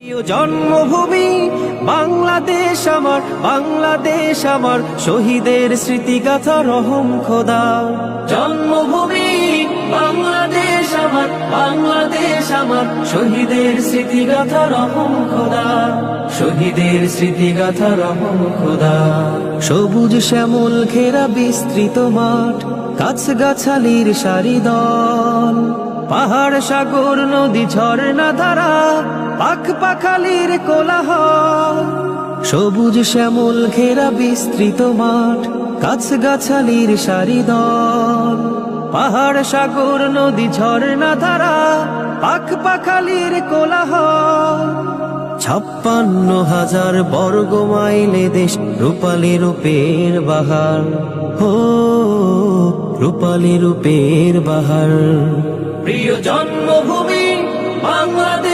প্রিয় জন্মভূমি বাংলাদেশ আমার, বাংলাদেশ আমার, শহীদের স্মৃতিগাথা রহম খোদা। জন্মভূমি বাংলাদেশ আমার, বাংলাদেশ আমার, শহীদের স্মৃতিগাথা রহম খোদা, শহীদের স্মৃতিগাথা রহম খোদা। সবুজ শ্যামল ঘেরা বিস্তৃত মাঠ, গাছগাছালির সারি দল, পাহাড় সাগর নদী ঝর্ণা ধারা, পাখ পাখালির কোলাহল। সবুজ শ্যামল ঘেরা বিস্তৃত মাঠ, গাছগাছালির সারি দল, পাহাড় সাগর নদী ঝর্ণা ধারা, পাখ পাখালির কোলাহল। 56,000 বর্গ মাইলে দেশ, রূপালী রূপের বাহার, হো রূপালী রূপের বাহার। প্রিয় জন্মভূমি বাংলাদেশ